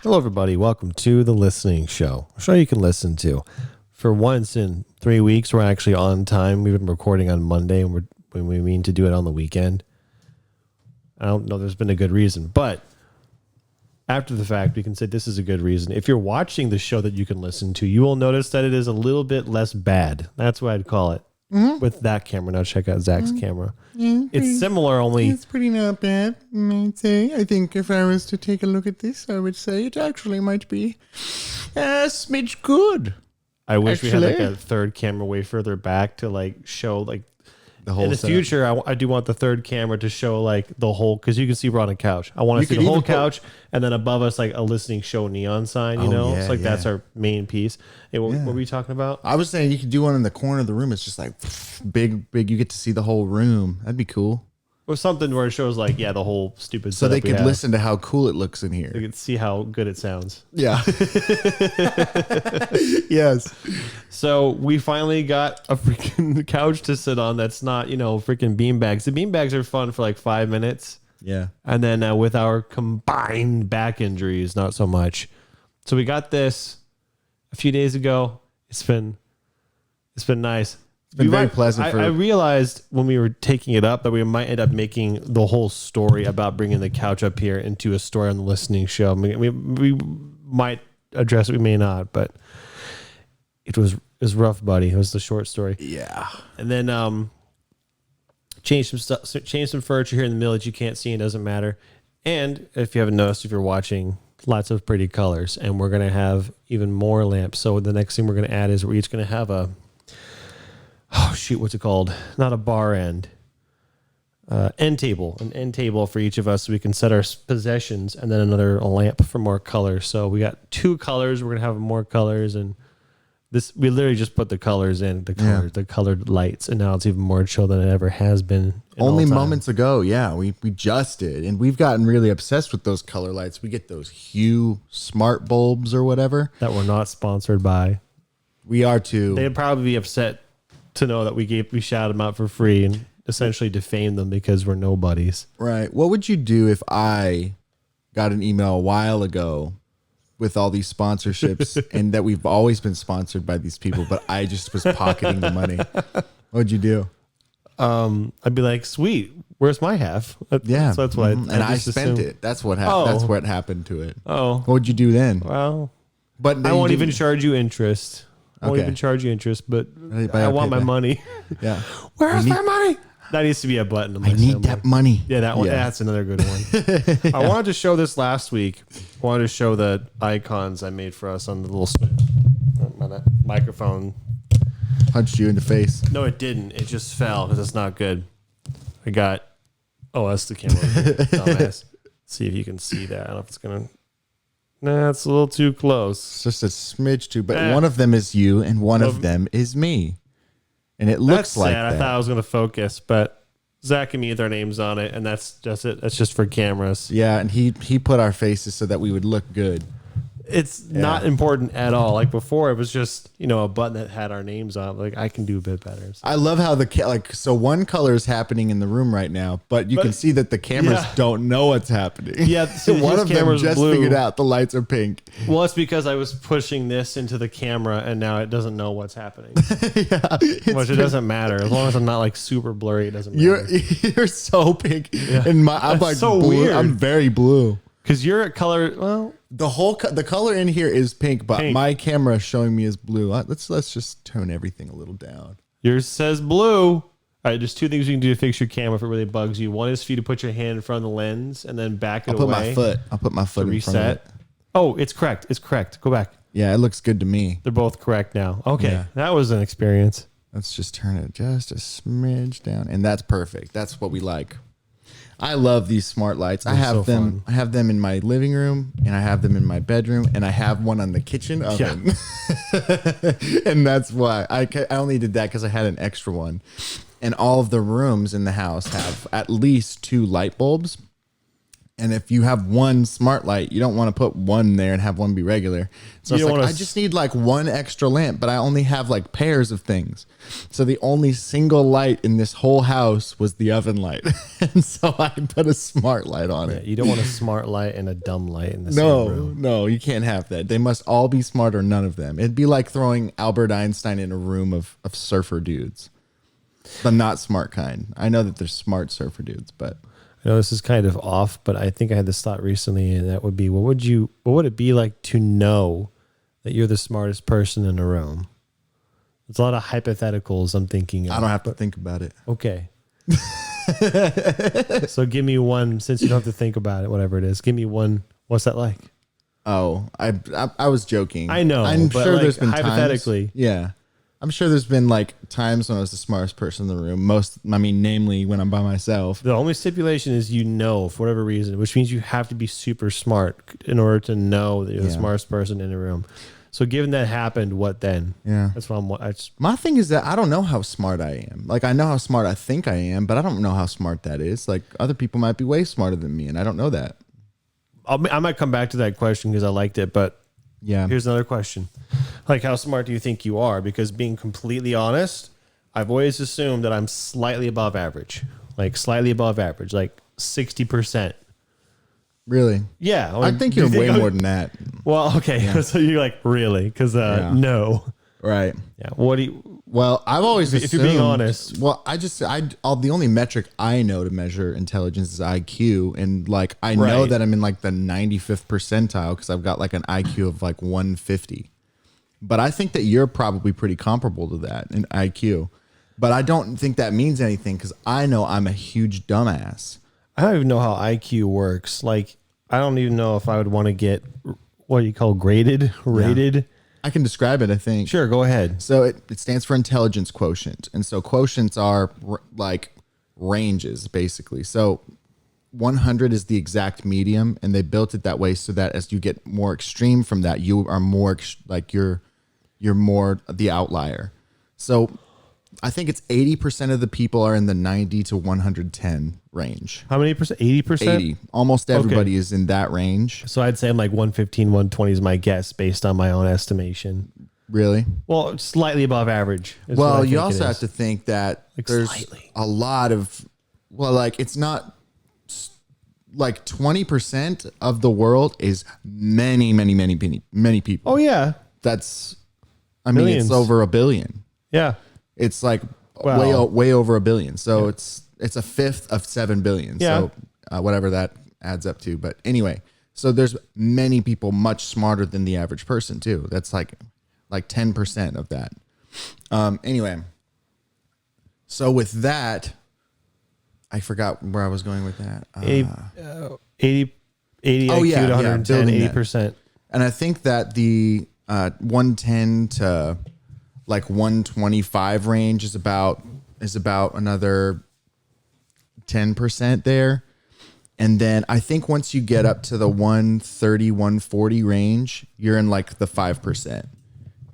Hello, everybody. Welcome to the listening show. A show you can listen to. For once in 3 weeks, we're actually on time. We've been recording on Monday, and when we mean to do it on the weekend. I don't know. There's been a good reason, but after the fact, we can say this is a good reason. If you're watching the show that you can listen to, you will notice that it is a little bit less bad. That's what I'd call it. With that camera. Now check out Zach's camera. Yeah, It's similar, only it's pretty not bad, I'd say. I think if I was to take a look at this, I would say it actually might be a smidge good. I wish we had like a third camera way further back to like show like The whole in the setup. future. I do want the third camera to show like the whole, because you can see we're on a couch. I want to You see could the whole even put- couch, and then above us like a listening show neon sign. You Oh, know, yeah, it's like that's yeah. our main piece. Hey, what were we talking about? I was saying you could do one in the corner of the room. It's just like big. You get to see the whole room. That'd be cool. Or something where it shows like the whole stupid. So they setup we could have. listen to how cool it looks in They here. could see how good it sounds. Yeah. Yes. So we finally got a freaking couch to sit on that's not, freaking beanbags. The beanbags are fun for like 5 minutes. Yeah. And then with our combined back injuries, not so much. So we got this a few days ago. It's been nice. It's been very pleasant. I realized when we were taking it up that we might end up making the whole story about bringing the couch up here into a story on the listening show. I mean, we might address it, we may not, but it was rough, buddy. It was the short story. Yeah. And then change some furniture here in the middle that you can't see, and doesn't matter. And if you haven't noticed, if you're watching, lots of pretty colors, and we're going to have even more lamps. So the next thing we're going to add is we're each going to have what's it called? Not a bar end. End table. An end table for each of us so we can set our possessions, and then another lamp for more color. So we got 2 colors. We're going to have more colors, and this, we literally just put the colors in, the colored lights, and now it's even more chill than it ever has been. Only moments ago, we just did, and we've gotten really obsessed with those color lights. We get those Hue smart bulbs or whatever. That we're not sponsored by. We are too. They'd probably be upset to know that we shouted them out for free and essentially defamed them because we're nobodies. Right. What would you do if I got an email a while ago with all these sponsorships and that we've always been sponsored by these people, but I just was pocketing the money? What would you do? I'd be like, sweet, where's my half? Yeah. So that's what I spent it. That's what happened. That's what happened to it. Oh. What would you do then? Well, But I won't even charge you interest. I won't even charge you interest, but I want my money. Yeah. Where's my money? That needs to be a button. I need that money. Yeah, that one. Yeah. That's another good one. I wanted to show this last week. I wanted to show the icons I made for us on the little microphone. Punched you in the face. No, it didn't. It just fell because it's not good. I got. Oh, that's the camera. Dumbass. See if you can see that. I don't know if it's gonna. Nah, it's a little too close. It's just a smidge too, but one of them is you and one of them is me. And it looks like sad. that. I thought I was gonna focus, but Zach and me with our names on it, and that's just it. That's just for cameras. Yeah, and he put our faces so that we would look good. It's not important at all. Like before, it was just a button that had our names on it. Like I can do a bit better. So. I love how so one color is happening in the room right now, but you can see that the cameras don't know what's happening. Yeah, so one of them just figured out the lights are pink. Well, it's because I was pushing this into the camera, and now it doesn't know what's happening. Which it doesn't matter as long as I'm not like super blurry. It doesn't matter. You're so pink, and I'm like so blue. weird. I'm very blue. Because you're a color. Well, the color in here is pink, but my camera is showing me as blue. Let's just tone everything a little down. Yours says blue. All right, there's 2 things you can do to fix your camera if it really bugs you. One is for you to put your hand in front of the lens and then back it away. I'll put my foot in front of it. Oh, it's correct. It's correct. Go back. Yeah, it looks good to me. They're both correct now. Okay, Yeah. that was an experience. Let's just turn it just a smidge down, and that's perfect. That's what we like. I love these smart lights. I have them. Fun. I have them in my living room, and I have them in my bedroom, and I have one on the kitchen oven. Yeah. And that's why I only did that because I had an extra one. And all of the rooms in the house have at least 2 light bulbs. And if you have one smart light, you don't want to put one there and have one be regular. So it's like, I just need like one extra lamp, but I only have like pairs of things. So the only single light in this whole house was the oven light. And so I put a smart light on it. You don't want a smart light and a dumb light in the same room. No, you can't have that. They must all be smart or none of them. It'd be like throwing Albert Einstein in a room of surfer dudes. The not smart kind. I know that there's smart surfer dudes, but... I know this is kind of off, but I think I had this thought recently, and that would be, what would it be like to know that you're the smartest person in a room? It's a lot of hypotheticals I'm thinking of. I don't have to think about it. Okay. So give me one, since you don't have to think about it, whatever it is. Give me one. What's that like? Oh, I was joking. I know. I'm sure like, there's been hypothetically. times. Yeah. I'm sure there's been like times when I was the smartest person in the room. Namely when I'm by myself. The only stipulation is for whatever reason, which means you have to be super smart in order to know that you're the smartest person in the room. So given that happened, what then? Yeah. That's what My thing is that I don't know how smart I am. Like I know how smart I think I am, but I don't know how smart that is. Like other people might be way smarter than me and I don't know that. I might come back to that question because I liked it, but yeah. Here's another question. Like, how smart do you think you are? Because being completely honest, I've always assumed that I'm slightly above average, like 60%. Really? Yeah. I think you're way more than that. Well, okay. Yeah. So you're like, really? Because no. Right. Yeah. What do you... Well, I've always assumed, if you're being honest. Well, the only metric I know to measure intelligence is IQ. And like, I know that I'm in like the 95th percentile because I've got like an IQ of like 150. But I think that you're probably pretty comparable to that in IQ. But I don't think that means anything because I know I'm a huge dumbass. I don't even know how IQ works. Like, I don't even know if I would want to get what do you call rated. Yeah. I can describe it, I think. Sure, go ahead. So it stands for intelligence quotient. And so quotients are like ranges, basically. So 100 is the exact medium, and they built it that way so that as you get more extreme from that, you are more like you're more the outlier. So I think it's 80% of the people are in the 90 to 110 range. How many percent? 80%? 80. Almost everybody is in that range. So I'd say I'm like 115, 120 is my guess based on my own estimation. Really? Well, slightly above average. Well, you also have to think that like there's slightly. A lot of, like it's not like 20% of the world is many people. Oh, yeah. That's, Millions. it's over 1 billion. Yeah. It's like way over 1 billion. So it's a fifth of 7 billion. Yeah. So whatever that adds up to. But anyway, so there's many people much smarter than the average person too. That's like 10% of that. Anyway, so with that, I forgot where I was going with that. 80 IQ to 110, 80%. And I think that the 110 to like 125 range is about another 10% there. And then I think once you get up to the 130, 140 range, you're in like the 5%.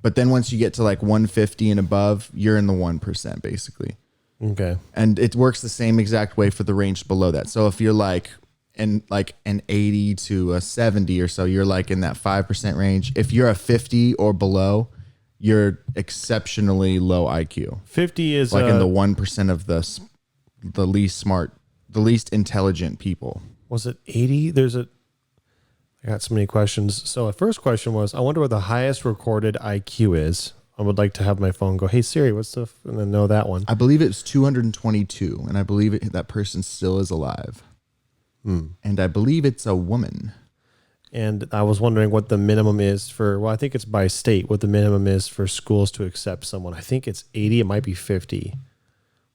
But then once you get to like 150 and above, you're in the 1% basically. Okay. And it works the same exact way for the range below that. So if you're like an 80 to a 70 or so, you're like in that 5% range. If you're a 50 or below, you're exceptionally low IQ. 50 is like in the 1% of the least smart, the least intelligent people. Was it 80? I got so many questions. So the first question was, I wonder what the highest recorded IQ is. I would like to have my phone go, hey Siri, what's the, and then know that one. I believe it's 222, and I believe that person still is alive. And I believe it's a woman. And I was wondering what the minimum is for, well, I think it's by state, what the minimum is for schools to accept someone. I think it's 80, it might be 50.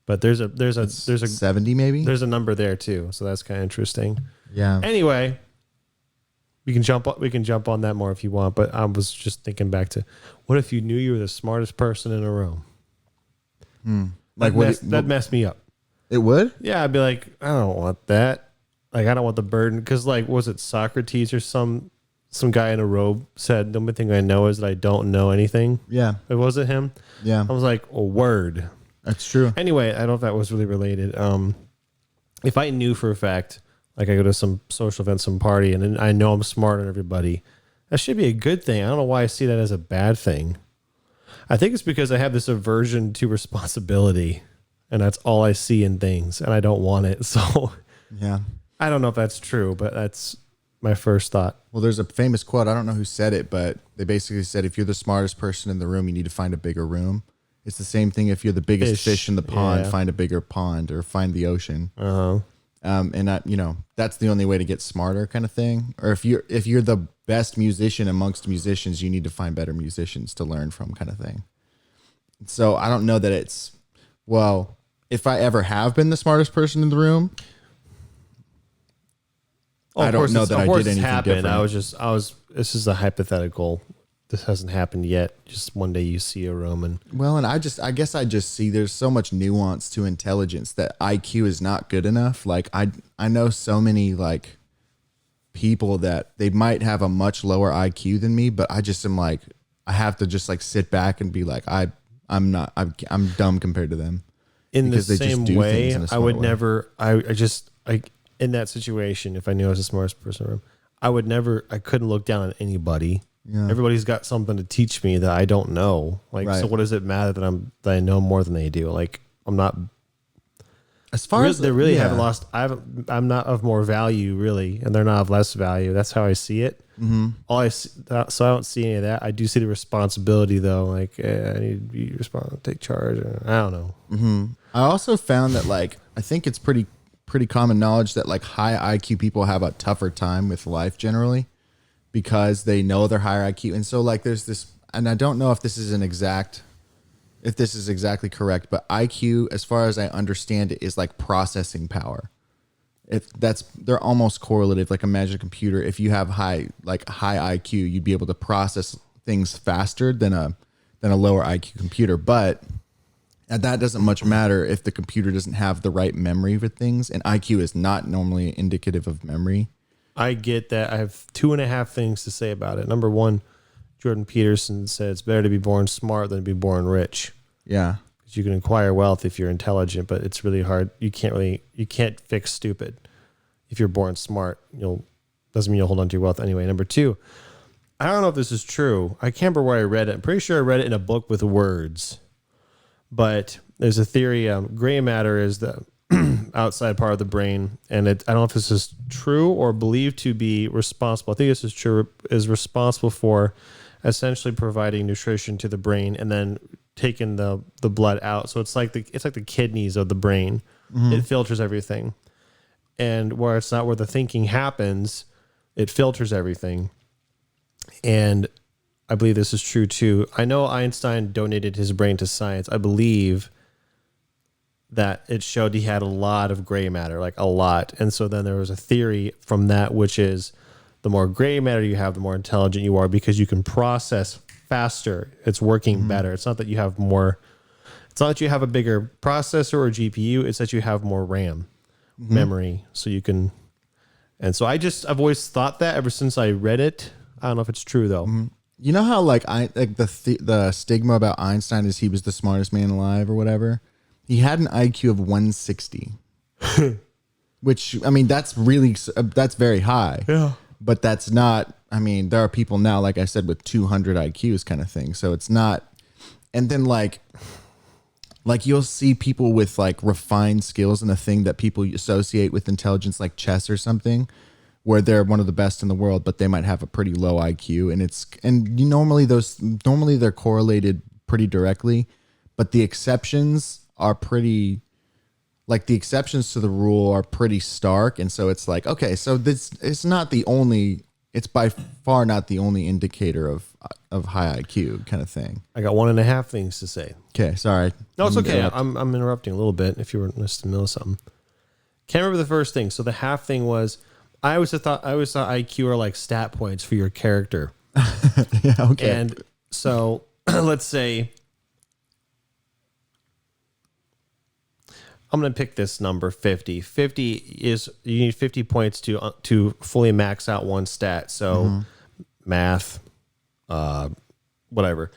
But there's a 70 maybe? There's a number there too. So that's kind of interesting. Yeah. Anyway, we can jump on that more if you want, but I was just thinking back to, what if you knew you were the smartest person in a room? That messed me up. It would? Yeah, I'd be like, I don't want that. Like, I don't want the burden. Because, like, was it Socrates or some guy in a robe said, the only thing I know is that I don't know anything? Yeah. It wasn't him? Yeah. I was like, a word. That's true. Anyway, I don't know if that was really related. If I knew for a fact Like I go to some social event, some party, and then I know I'm smarter than everybody. That should be a good thing. I don't know why I see that as a bad thing. I think it's because I have this aversion to responsibility, and that's all I see in things, and I don't want it. So Yeah. I don't know if that's true, but that's my first thought. Well, there's a famous quote. I don't know who said it, but they basically said, if you're the smartest person in the room, you need to find a bigger room. It's the same thing. If you're the biggest fish in the pond, find a bigger pond or find the ocean. Uh-huh. And that, that's the only way to get smarter, kind of thing. Or if you're the best musician amongst musicians, you need to find better musicians to learn from, kind of thing. So I don't know that it's, well, if I ever have been the smartest person in the room, I don't know that I did anything different. This is a hypothetical. This hasn't happened yet. Just one day you see a room and I guess I just see there's so much nuance to intelligence that IQ is not good enough. Like I know so many like people that they might have a much lower IQ than me, but I just am like, I have to just like sit back and be like, I'm dumb compared to them. In the same way, I would never, in that situation, if I knew I was the smartest person in the room, I couldn't look down on anybody. Yeah. Everybody's got something to teach me that I don't know. Like, right. So what does it matter that I know more than they do? Like, I'm not. As far as they really haven't lost, I'm not of more value really, and they're not of less value. That's how I see it. Mm-hmm. So I don't see any of that. I do see the responsibility though. Like, I need to be responsible, take charge. I don't know. Mm-hmm. I also found that like I think it's pretty common knowledge that like high IQ people have a tougher time with life generally, because they know they're higher IQ. And so like there's this, and I don't know if this is exactly correct, but IQ, as far as I understand it, is like processing power. They're almost correlative. Like imagine a computer, if you have high IQ, you'd be able to process things faster than a lower IQ computer. But that doesn't much matter if the computer doesn't have the right memory for things, and IQ is not normally indicative of memory. I get that. I have 2.5 things to say about it. Number one, Jordan Peterson said it's better to be born smart than to be born rich. Yeah. Because you can acquire wealth if you're intelligent, but it's really hard. You can't fix stupid. If you're born smart, doesn't mean you'll hold on to your wealth anyway. Number two, I don't know if this is true. I can't remember where I read it. I'm pretty sure I read it in a book with words. But there's a theory, gray matter is the outside part of the brain, and I don't know if this is true or believed to be responsible. I think this is true, is responsible for essentially providing nutrition to the brain and then taking the blood out. So it's like the kidneys of the brain. Mm-hmm. It filters everything. And where it's not where the thinking happens, it filters everything. And I believe this is true too. I know Einstein donated his brain to science. I believe that it showed he had a lot of gray matter, like a lot. And so then there was a theory from that, which is the more gray matter you have, the more intelligent you are, because you can process faster. It's working better. It's not that you have more, it's not that you have a bigger processor or GPU. It's that you have more RAM memory. So you can, and so I've always thought that ever since I read it. I don't know if it's true though. Mm-hmm. You know how the stigma about Einstein is he was the smartest man alive or whatever? He had an IQ of 160, which, I mean, that's very high. Yeah. But that's not, I mean, there are people now, like I said, with 200 IQs kind of thing. So it's not, and then like you'll see people with like refined skills in a thing that people associate with intelligence, like chess or something, where they're one of the best in the world, but they might have a pretty low IQ. And normally they're correlated pretty directly, but the exceptions are pretty, like the exceptions to the rule are pretty stark. And so it's like, okay, so it's by far not the only indicator of high IQ kind of thing. I got 1.5 things to say. Okay. Sorry. No, it's okay. I'm interrupting a little bit if you were listening to the middle of something. Can't remember the first thing. So the half thing was, I always thought IQ are like stat points for your character. Yeah. Okay. And so let's say, I'm going to pick this number 50. 50 is, you need 50 points to fully max out one stat. So math, whatever.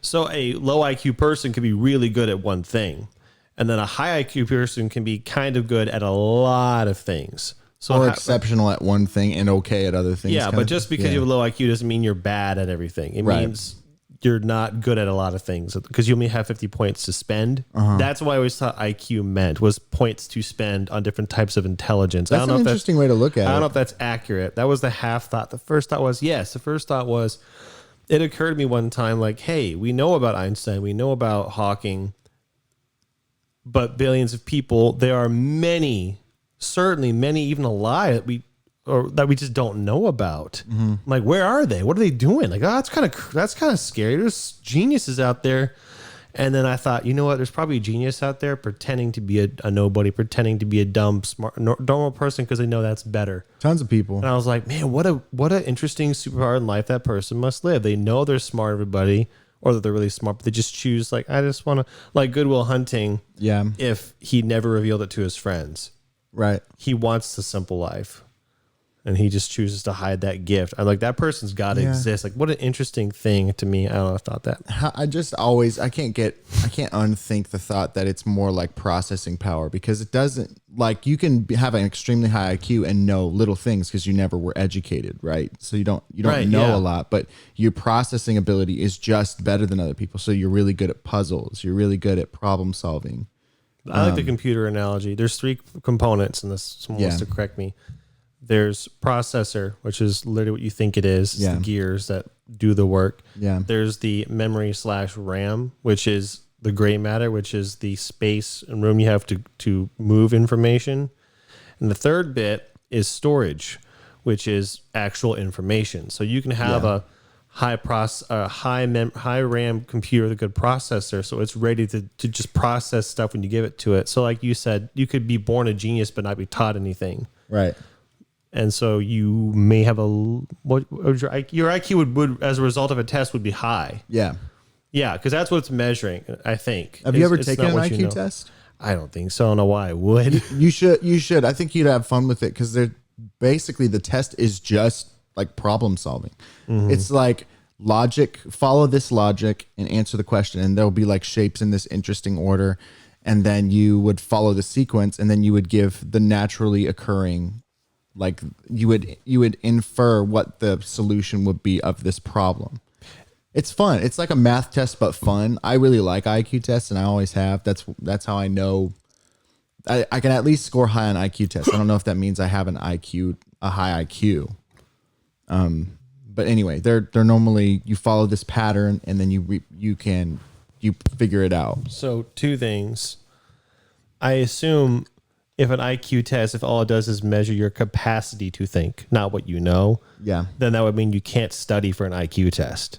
So a low IQ person can be really good at one thing. And then a high IQ person can be kind of good at a lot of things. So or exceptional at one thing and okay at other things. Yeah, but just because you have a low IQ doesn't mean you're bad at everything. It means you're not good at a lot of things because you only have 50 points to spend. That's what I always thought IQ meant, was points to spend on different types of intelligence. That's an interesting way to look at it. I don't know if that's accurate. That was the half thought. The first thought was, yes. The first thought was, it occurred to me one time, like, hey, we know about Einstein, we know about Hawking, but billions of people, there are many, certainly many even alive that we just don't know about. Like, where are they? What are they doing? Like, oh, that's kind of scary. There's geniuses out there. And then I thought, you know what? There's probably a genius out there pretending to be a nobody, pretending to be a dumb, smart, normal person because they know that's better. Tons of people. And I was like, man, what a interesting superpower in life that person must live. They know they're smart, everybody, or that they're really smart, but they just choose, like, I just want to, like Good Will Hunting. Yeah. If he never revealed it to his friends. Right. He wants the simple life. And he just chooses to hide that gift. I'm like, that person's got to exist. Like, what an interesting thing to me. I don't know. I thought that. I can't unthink the thought that it's more like processing power, because it doesn't, like, you can have an extremely high IQ and know little things because you never were educated, right? So you don't know a lot, but your processing ability is just better than other people. So you're really good at puzzles. You're really good at problem solving. I like the computer analogy. There's 3 components, and someone wants to correct me. There's processor, which is literally what you think it is. It's the gears that do the work. Yeah. There's the memory/RAM, which is the gray matter, which is the space and room you have to move information. And the third bit is storage, which is actual information. So you can have a high RAM computer with a good processor, so it's ready to just process stuff when you give it to it. So like you said, you could be born a genius but not be taught anything. Right. And so you may have your IQ would as a result of a test would be high. Yeah. Yeah, because that's what it's measuring, I think. Have you ever taken an IQ test? I don't think so. I don't know why I would. You should. I think you'd have fun with it, because they're basically, the test is just like problem solving. It's like logic, follow this logic and answer the question. And there'll be like shapes in this interesting order. And then you would follow the sequence, and then you would give the naturally occurring, like you would infer what the solution would be of this problem. It's fun. It's like a math test, but fun. I really like IQ tests, and I always have. That's how I know I can at least score high on IQ tests. I don't know if that means I have a high IQ. But anyway, they're normally, you follow this pattern, and then you figure it out. So 2 things. I assume if an IQ test, if all it does is measure your capacity to think, not what you know, then that would mean you can't study for an IQ test.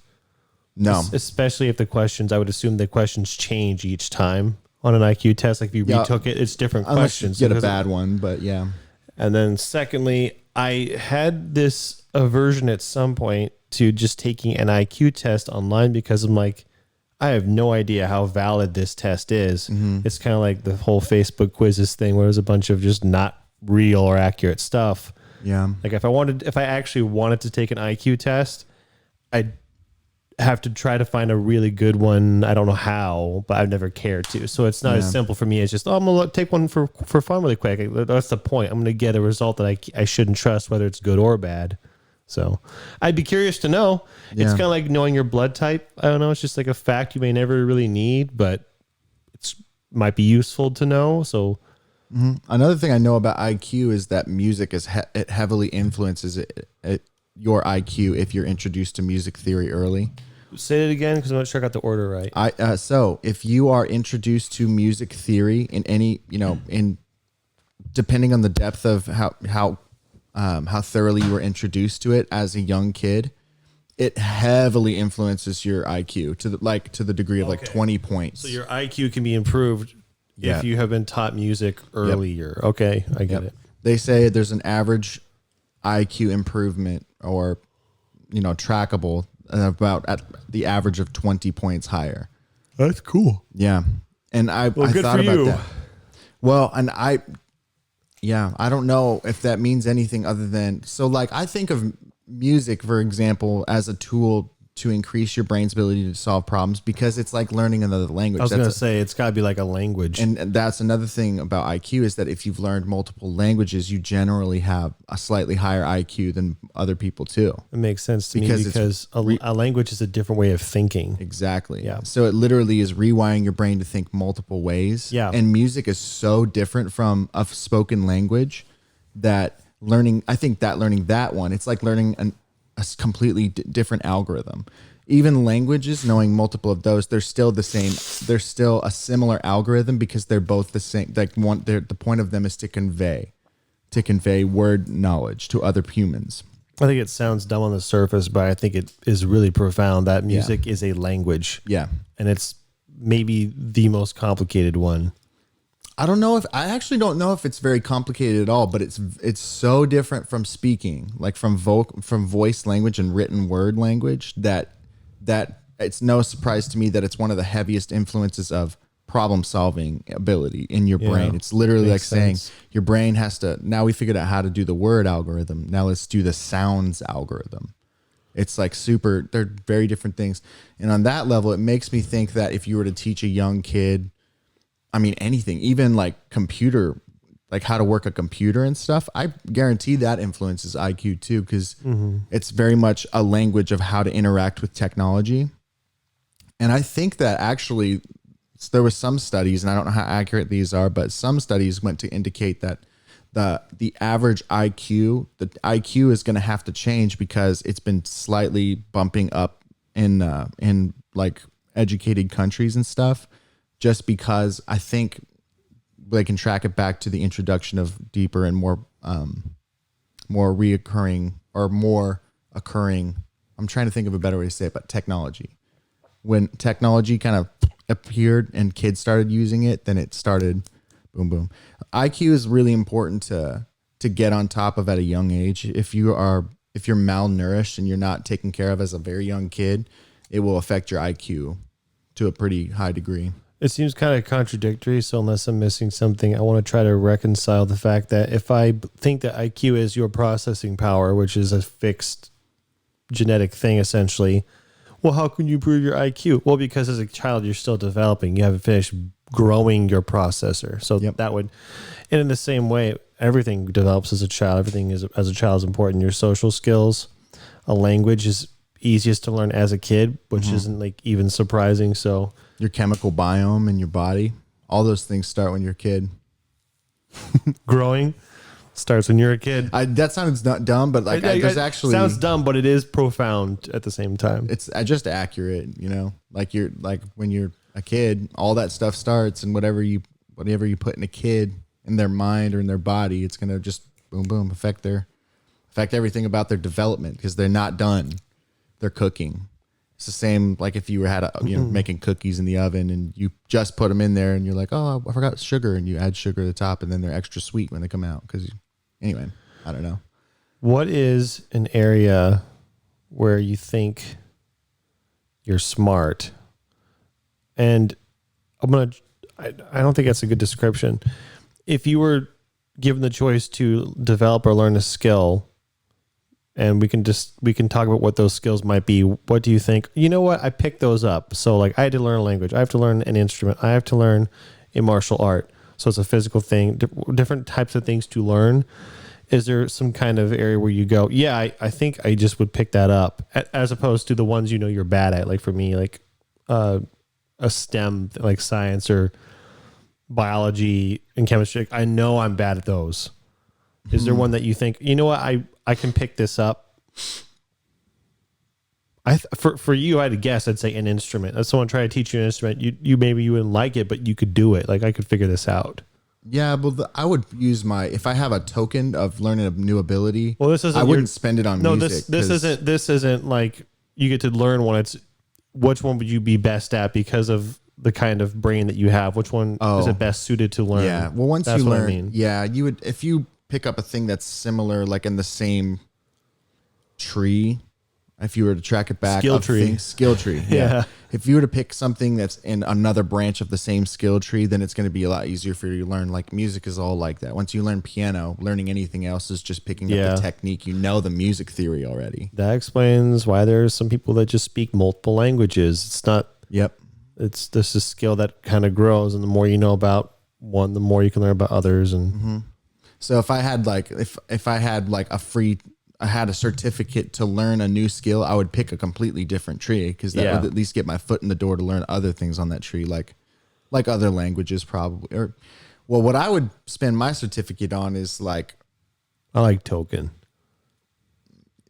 No. Especially if I would assume the questions change each time on an IQ test. Like if you retook it, it's different questions. You get a bad one, but yeah. And then secondly, I had this aversion at some point to just taking an IQ test online, because I'm like, I have no idea how valid this test is. It's kind of like the whole Facebook quizzes thing, where there's a bunch of just not real or accurate stuff. Yeah. Like if I actually wanted to take an IQ test, I'd have to try to find a really good one. I don't know how, but I've never cared to. So it's not as simple for me as just, I'm going to take one for fun really quick. That's the point. I'm going to get a result that I shouldn't trust, whether it's good or bad. So I'd be curious to know. It's kind of like knowing your blood type. I don't know. It's just like a fact you may never really need, but might be useful to know. So another thing I know about IQ is that music it heavily influences your IQ if you're introduced to music theory early. Say it again, because I'm not sure I got the order right. So if you are introduced to music theory in any, depending on the depth of how thoroughly you were introduced to it as a young kid, it heavily influences your IQ to the degree of like 20 points. So your IQ can be improved if you have been taught music earlier. Okay, I get it. They say there's an average IQ improvement, or trackable, about at the average of 20 points higher. That's cool. Yeah. And I thought about that. Well, and I don't know if that means anything other than, so like I think of music, for example, as a tool to increase your brain's ability to solve problems because it's like learning another language. I was going to say it's got to be like a language. And that's another thing about IQ is that if you've learned multiple languages, you generally have a slightly higher IQ than other people too. It makes sense to me because a language is a different way of thinking. Exactly. Yeah. So it literally is rewiring your brain to think multiple ways. Yeah. And music is so different from a spoken language that learning that one, it's like learning a completely different algorithm. Even languages, knowing multiple of those, they're still the same. They're still a similar algorithm because they're both the same. Like the point of them is to convey word knowledge to other humans. I think it sounds dumb on the surface, but I think it is really profound that music is a language. Yeah. And it's maybe the most complicated one. I actually don't know if it's very complicated at all, but it's so different from speaking, like from voice language and written word language that it's no surprise to me that it's one of the heaviest influences of problem solving ability in your brain. It's literally like saying your brain has to, now we figured out how to do the word algorithm. Now let's do the sounds algorithm. It's like they're very different things. And on that level, it makes me think that if you were to teach a young kid, I mean, anything, even like computer, like how to work a computer and stuff, I guarantee that influences IQ too, because it's very much a language of how to interact with technology. And I think that actually there was some studies, and I don't know how accurate these are, but some studies went to indicate that the average IQ, the IQ is going to have to change because it's been slightly bumping up in like educated countries and stuff. Just because I think they can track it back to the introduction of deeper and more reoccurring or more occurring. I'm trying to think of a better way to say it, but technology. When technology kind of appeared and kids started using it, then it started boom, boom. IQ is really important to get on top of at a young age. If you're malnourished and you're not taken care of as a very young kid, it will affect your IQ to a pretty high degree. It seems kind of contradictory, so unless I'm missing something, I want to try to reconcile the fact that if I think that IQ is your processing power, which is a fixed genetic thing essentially, well, how can you improve your IQ? Well, because as a child, you're still developing. You haven't finished growing your processor. So that would, and in the same way, everything develops as a child. Everything as a child is important. Your social skills, a language is easiest to learn as a kid, which isn't like even surprising. So your chemical biome in your body, all those things start when you're a kid. Growing starts when you're a kid. That sounds not dumb, but like there's actually sounds dumb, but it is profound at the same time. It's just accurate, like when you're a kid, all that stuff starts, and whatever you put in a kid in their mind or in their body, it's gonna just boom boom affect everything about their development because they're not done. They're cooking. It's the same like if you had making cookies in the oven and you just put them in there and you're like, oh, I forgot sugar, and you add sugar to the top and then they're extra sweet when they come out. Anyway, I don't know. What is an area where you think you're smart? And I don't think that's a good description. If you were given the choice to develop or learn a skill, and we can talk about what those skills might be. What do you think? You know what? I picked those up. So like I had to learn a language. I have to learn an instrument. I have to learn a martial art. So it's a physical thing, different types of things to learn. Is there some kind of area where you go, yeah, I think I just would pick that up as opposed to the ones, you're bad at? Like for me, like a STEM, like science or biology and chemistry. I know I'm bad at those. Is there one that you think, you know what, I can pick this up? For you, I had to guess. I'd say an instrument. If someone tried to teach you an instrument, you maybe you wouldn't like it, but you could do it. Like I could figure this out. Yeah, well, I would use if I have a token of learning a new ability. Well, this isn't. I wouldn't spend it on music. This isn't like you get to learn one. It's which one would you be best at because of the kind of brain that you have. Which one is it best suited to learn? Yeah. Well, once that's you learn, what I mean. Yeah, you would if you pick up a thing that's similar, like in the same tree if you were to track it back, Skill tree. Skill tree. Yeah. If you were to pick something that's in another branch of the same skill tree, then it's going to be a lot easier for you to learn. Like music is all like that. Once you learn piano, learning anything else is just picking up the technique. You know the music theory already. That explains why there's some people that just speak multiple languages. It's not. Yep. It's this is a skill that kind of grows, and the more you know about one, the more you can learn about others. And so if I had like I had a certificate to learn a new skill, I would pick a completely different tree because that would at least get my foot in the door to learn other things on that tree, like other languages probably. Or, well, what I would spend my certificate on is like, I like token.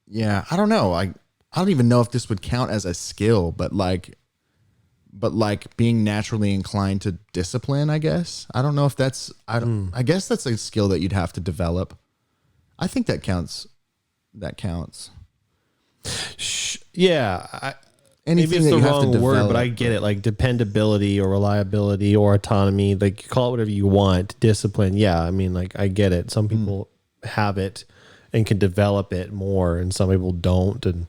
Yeah, I don't know. I don't even know if this would count as a skill, but like being naturally inclined to discipline, I guess. I don't know if that's I guess that's a skill that you'd have to develop. I think that counts. That counts. Yeah. Anything maybe it's that the you have to wrong word, develop, but I get it. Like dependability or reliability or autonomy, like call it whatever you want. Discipline. Yeah. I mean, like I get it. Some people have it and can develop it more, and some people don't. And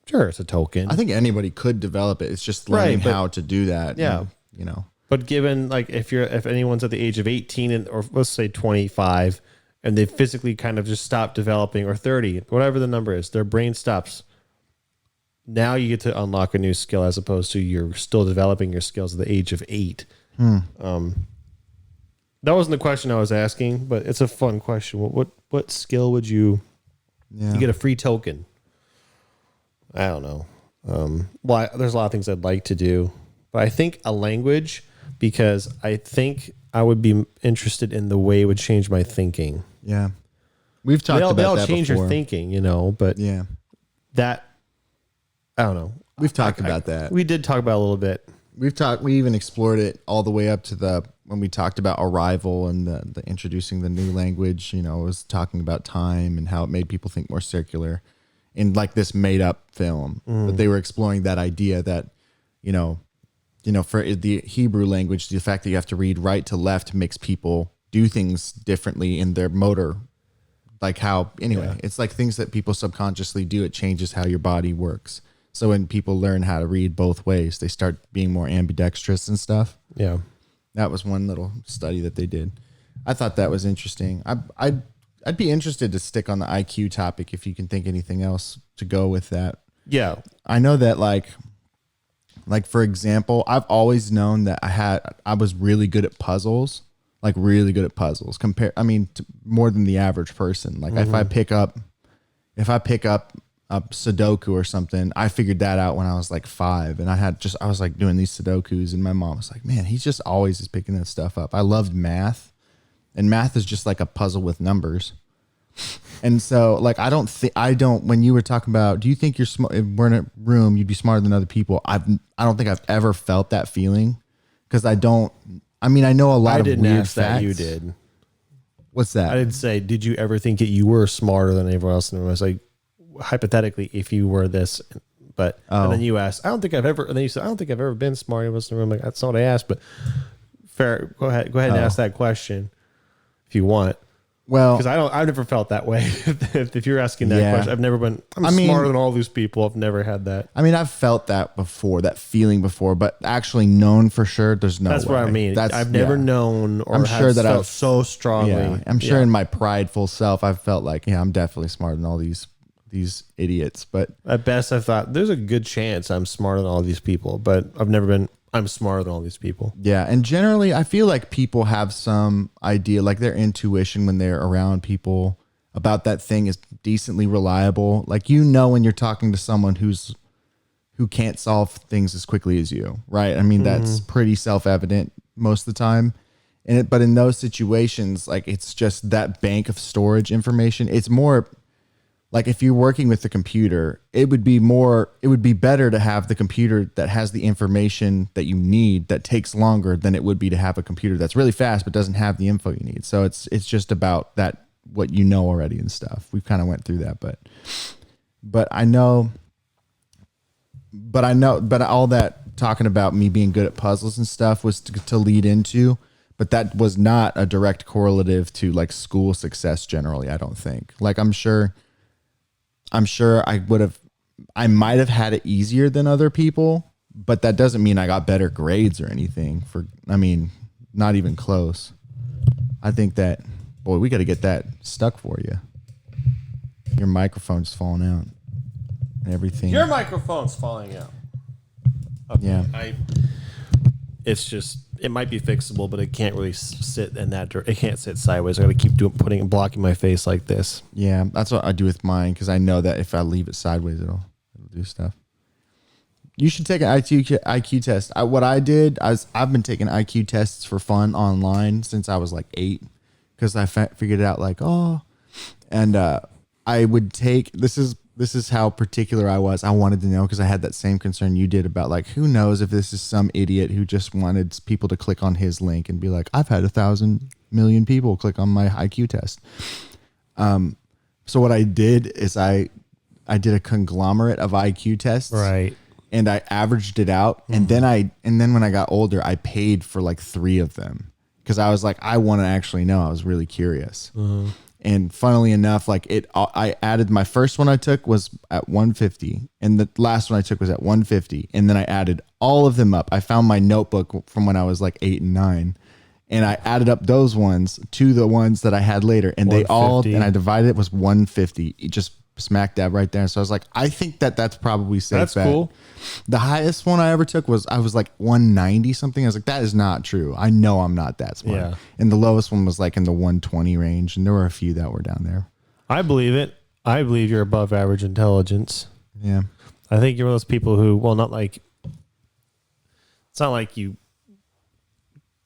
sure, it's a token. I think anybody could develop it. It's just learning how to do that. Yeah. And, you know, but given like if anyone's at the age of 18 or let's say 25, and they physically kind of just stop developing, or 30, whatever the number is, their brain stops. Now you get to unlock a new skill as opposed to you're still developing your skills at the age of 8. That wasn't the question I was asking, but it's a fun question. What skill would you get a free token? I don't know. Well, there's a lot of things I'd like to do, but I think a language, because I think I would be interested in the way it would change my thinking. Yeah. We've talked about that before. They'll change your thinking, but that, I don't know. We've talked about that. We did talk about it a little bit. We even explored it all the way up to when we talked about Arrival and the introducing the new language, it was talking about time and how it made people think more circular in like this made up film. But they were exploring that idea that, for the Hebrew language, the fact that you have to read right to left makes people do things differently in their motor. Like how, it's like things that people subconsciously do. It changes how your body works. So when people learn how to read both ways, they start being more ambidextrous and stuff. Yeah. That was one little study that they did. I thought that was interesting. I'd be interested to stick on the IQ topic if you can think anything else to go with that. Yeah. I know that like for example, I've always known that I was really good at puzzles, more than the average person. Like if I pick up a Sudoku or something, I figured that out when I was like 5, and I was like doing these Sudokus, and my mom was like, man, he just always is picking that stuff up. I loved math, and math is just like a puzzle with numbers. And so like, when you were talking about, do you think you're smart? If we're in a room, you'd be smarter than other people. I don't think I've ever felt that feeling. Cause I know a lot of weird facts. That you did. What's that? I didn't say, did you ever think that you were smarter than everyone else? And I was like, hypothetically, if you were this, but and then you asked, I don't think I've ever, and then you said, I don't think I've ever been smart. I was in the room. Like, that's not what I asked, but fair. Go ahead and ask that question if you want. Well, because I've never felt that way. If you're asking that question, I've never been. I'm smarter than all these people. I've never had that. I mean, I've felt that before, that feeling before, but actually known for sure, there's no. That's way. What I mean. I've never known, or I'm sure that felt so strongly. Yeah, I'm sure in my prideful self, I've felt like, I'm definitely smarter than all these idiots. But at best, I thought there's a good chance I'm smarter than all these people, but I've never been. I'm smarter than all these people. Yeah. And generally, I feel like people have some idea, like their intuition when they're around people about that thing is decently reliable. Like, when you're talking to someone who can't solve things as quickly as you, right? I mean, that's pretty self-evident most of the time. But in those situations, like, it's just that bank of storage information. It's more like if you're working with the computer, it would be better to have the computer that has the information that you need that takes longer than it would be to have a computer that's really fast but doesn't have the info you need. So it's just about that, what you know already and stuff. We've kind of went through that, but all that talking about me being good at puzzles and stuff was to lead into, but that was not a direct correlative to like school success generally. I don't think. Like, I'm sure I would have I might have had it easier than other people, but that doesn't mean I got better grades or anything. Not even close. I think that, boy, we got to get that stuck for you. Your microphone's falling out and everything. Your microphone's falling out. Okay. Yeah. It's just, it might be fixable, but it can't really sit in that direction. It can't sit sideways. I got to keep blocking my face like this. Yeah, that's what I do with mine because I know that if I leave it sideways, it'll do stuff. You should take an IQ test. What I did, I've been taking IQ tests for fun online since I was like 8 because I figured it out and I would take, this is how particular I was. I wanted to know because I had that same concern you did about like, who knows if this is some idiot who just wanted people to click on his link and be like, I've had 1,000 million people click on my IQ test. So what I did is I did a conglomerate of IQ tests. Right. And I averaged it out. And then when I got older, I paid for like 3 of them because I was like, I want to actually know. I was really curious. And funnily enough, I added my first one I took was at 150 and the last one I took was at 150. And then I added all of them up. I found my notebook from when I was like 8 and 9 and I added up those ones to the ones that I had later and and I divided it was 150. It just smack dab right there. So I was like, I think that's probably safe. That's cool. The highest one I ever took was 190 something. I was like, that is not true. I know I'm not that smart. Yeah. And the lowest one was like in the 120 range. And there were a few that were down there. I believe it. I believe you're above average intelligence. Yeah. I think you're one of those people who, well, it's not like you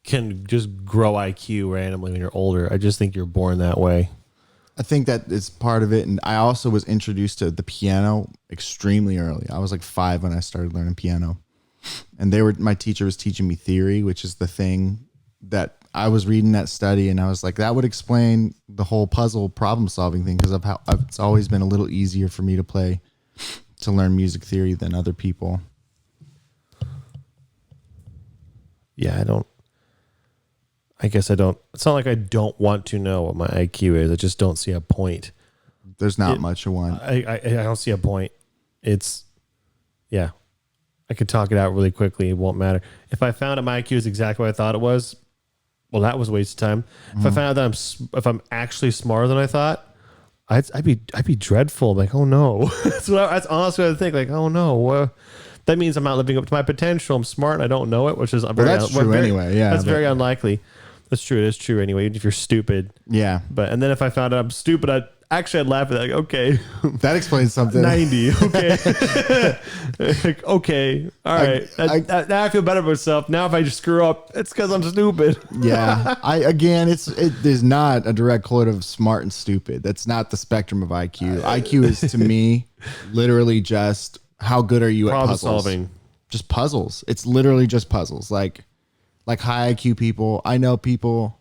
can just grow IQ randomly when you're older. I just think you're born that way. I think that is part of it. And I also was introduced to the piano extremely early. I was like 5 when I started learning piano. And my teacher was teaching me theory, which is the thing that I was reading that study. And I was like, that would explain the whole puzzle problem solving thing. Because of how it's always been a little easier for me to learn music theory than other people. Yeah, I guess I don't. It's not like I don't want to know what my IQ is. I just don't see a point. There's not much of one. I don't see a point. I could talk it out really quickly. It won't matter. If I found out my IQ is exactly what I thought it was, well, that was a waste of time. If I found out that if I'm actually smarter than I thought, I'd be dreadful. Like, oh no. That's honestly what I think. Like, oh no. That means I'm not living up to my potential. I'm smart and I don't know it, which is that's true anyway. Yeah, that's very unlikely. That's true. It is true anyway, even if you're stupid. Yeah. And then if I found out I'm stupid, I'd laugh at that. Like, okay. That explains something. 90. Okay. Like, okay. All right. Now I feel better about myself. Now if I just screw up, it's because I'm stupid. Yeah. There's not a direct correlate of smart and stupid. That's not the spectrum of IQ. IQ is to me literally just how good are you at puzzles? Problem solving. Just puzzles. It's literally just puzzles. Like high IQ people, I know people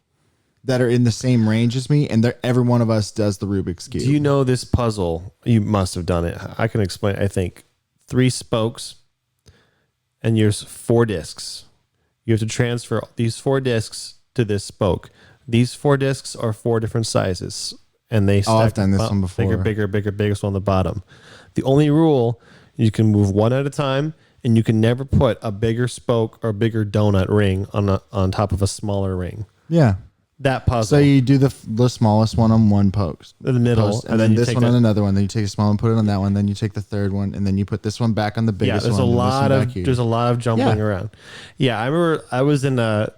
that are in the same range as me, and every one of us does the Rubik's Cube. Do you know this puzzle? You must have done it. I can explain. I think 3 spokes, and there's 4 discs. You have to transfer these 4 discs to this spoke. These 4 discs are 4 different sizes, and they stack. I've done this one before. Bigger, biggest one on the bottom. The only rule, you can move one at a time. And you can never put a bigger spoke or bigger donut ring on top of a smaller ring. Yeah. That puzzle. So you do the smallest one on one post. In the middle. And then this one on another one. Then you take a small one, put it on that one. Then you take the third one. And then you put this one back on the biggest one. There's a lot of jumping around. Yeah, I remember I was in a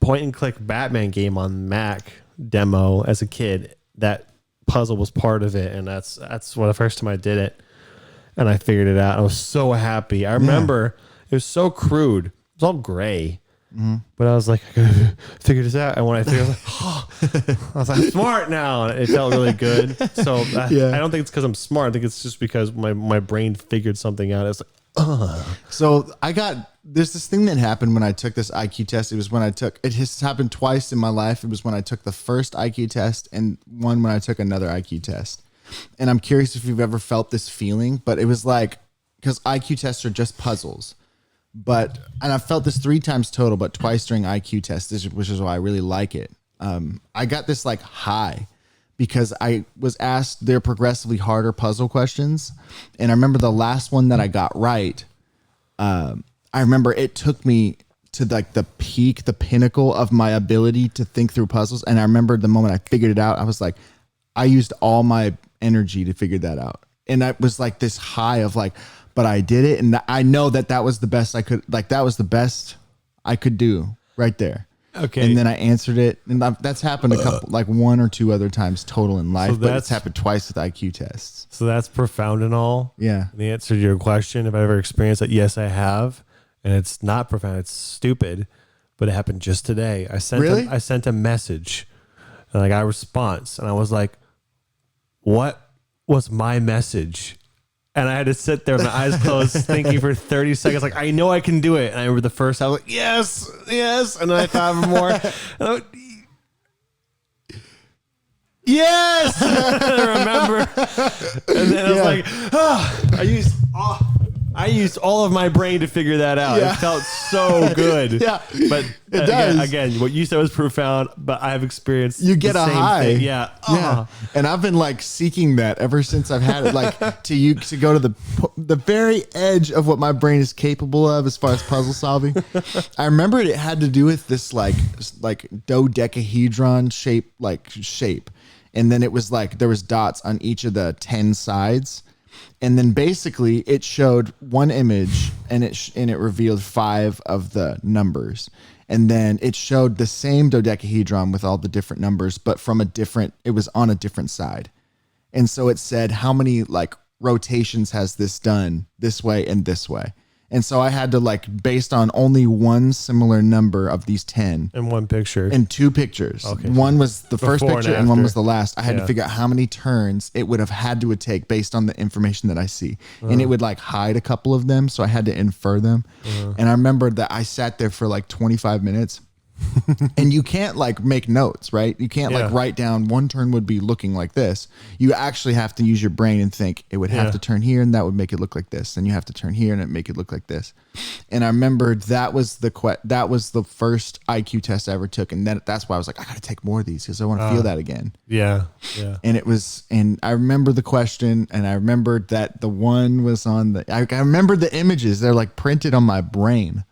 point and click Batman game on Mac demo as a kid. That puzzle was part of it. And that's the first time I did it. And I figured it out. I was so happy. I remember it was so crude. It was all gray. Mm-hmm. But I was like, I gotta figure this out. And when I figured it I was like, I'm smart now. And it felt really good. So I don't think it's because I'm smart. I think it's just because my brain figured something out. It's like, So there's this thing that happened when I took this IQ test. It has happened twice in my life. It was when I took the first IQ test and one when I took another IQ test. And I'm curious if you've ever felt this feeling, but it was like, because IQ tests are just puzzles, and I felt this 3 times total, but twice during IQ tests, which is why I really like it. I got this like high because I was asked their progressively harder puzzle questions. And I remember the last one that I got right. I remember it took me to like the peak, the pinnacle of my ability to think through puzzles. And I remember the moment I figured it out, I was like, I used all my energy to figure that out. And I was like this high of like, but I did it. And I know that was the best I could, like, that was the best I could do right there. Okay. And then I answered it. And that's happened a couple, like 1 or 2 other times total in life, but it's happened twice with IQ tests. So that's profound and all. Yeah. The answer to your question, if I ever experienced that, yes, I have. And it's not profound. It's stupid, but it happened just today. I sent a message and I got a response and I was like, what was my message? And I had to sit there with my eyes closed thinking for 30 seconds, like, I know I can do it. And I remember the first time I was like, yes. And then I thought of more. And I went, yes. And I remember. And then I was like, I used all of my brain to figure that out. Yeah. It felt so good. Yeah, but it does. Again, what you said was profound, but I have experienced you get the a same high. thing. Yeah. Yeah. And I've been like seeking that ever since I've had it, like to go to the very edge of what my brain is capable of as far as puzzle solving. I remember it had to do with this like dodecahedron shape. And then it was like, there was dots on each of the 10 sides. And then basically it showed one image and it revealed 5 of the numbers. And then it showed the same dodecahedron with all the different numbers, but it was on a different side. And so it said, how many like rotations has this done this way and this way? And so I had to like, based on only one similar number of these 10. In one picture. In 2 pictures. Okay. One was the first picture and one was the last. I had Yeah. to figure out how many turns it would have had to take based on the information that I see. And it would like hide a couple of them. So I had to infer them. And I remember that I sat there for like 25 minutes. And you can't like make notes, right? You can't like write down one turn would be looking like this. You actually have to use your brain and think it would have to turn here and that would make it look like this. And you have to turn here and it make it look like this. And I remember that was the first IQ test I ever took. And then that's why I was like, I got to take more of these because I want to feel that again. Yeah. And I remember the question and I remembered that the one was on I remember the images. They're like printed on my brain.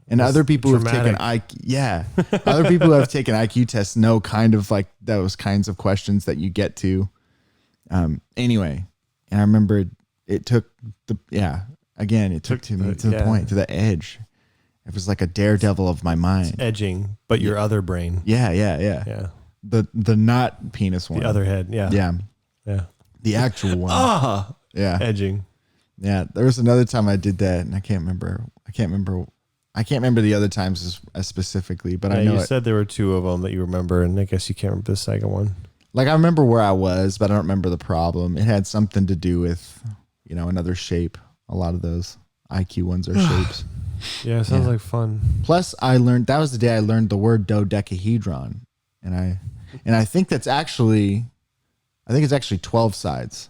And other people who have taken other people who have taken IQ tests know kind of like those kinds of questions that you get to. Anyway, and I remember it took the point, to the edge. It was like a daredevil of my mind. It's edging, but your other brain. Yeah. The not penis one. The other head. Yeah. Yeah. The actual one. Yeah. Edging. Yeah. There was another time I did that and I can't remember the other times as specifically, but I know you said there were 2 of them that you remember, and I guess you can't remember the second one. Like I remember where I was, but I don't remember the problem. It had something to do with, another shape. A lot of those IQ ones are shapes. Yeah, it sounds like fun. Plus, that was the day I learned the word dodecahedron, and I think it's actually 12 sides,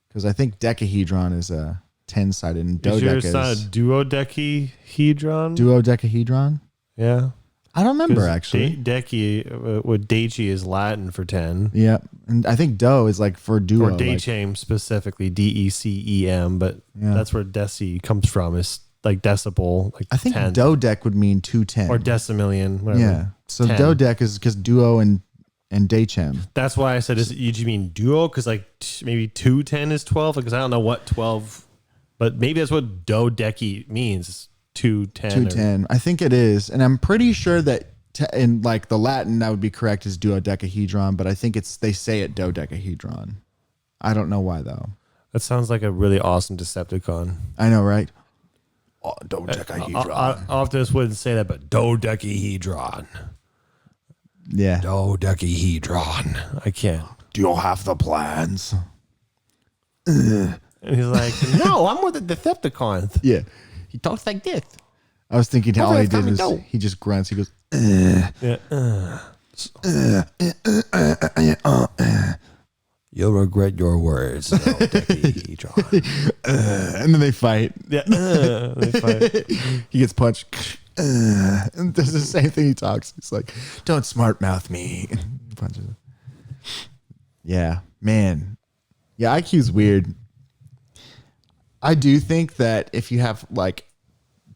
because I think decahedron is a 10-sided and Is yours not a duodecahedron? Duodecahedron? Yeah. I don't remember actually. Deci is Latin for 10. Yeah. And I think do is like for duo. Or decem specifically, DECEM, but that's where deci comes from. Is like decibel, like I think 10. dodec would mean 210. Or decimillion, whatever. Yeah. So 10. dodec is because duo and decem. That's why I said, do you mean duo? Because like maybe 210 is 12? Because I don't know what 12... But maybe that's what dodeci means. 210. 210. I think it is. And I'm pretty sure that in like the Latin, that would be correct as duodecahedron, but I think they say it dodecahedron. I don't know why though. That sounds like a really awesome Decepticon. I know, right? Oh, dodecahedron. Optimus wouldn't say that, but dodecahedron. Yeah. Dodecahedron. I can't. Do you have the plans? And he's like, no, I'm with the Decepticons. Yeah. He talks like this. I was thinking all he did was he just grunts. He goes, You'll regret your words. And then they fight. Yeah. They fight. He gets punched. And does the same thing he talks. It's like, don't smart mouth me. Punches him. Yeah, man. Yeah, IQ's weird. I do think that if you have like,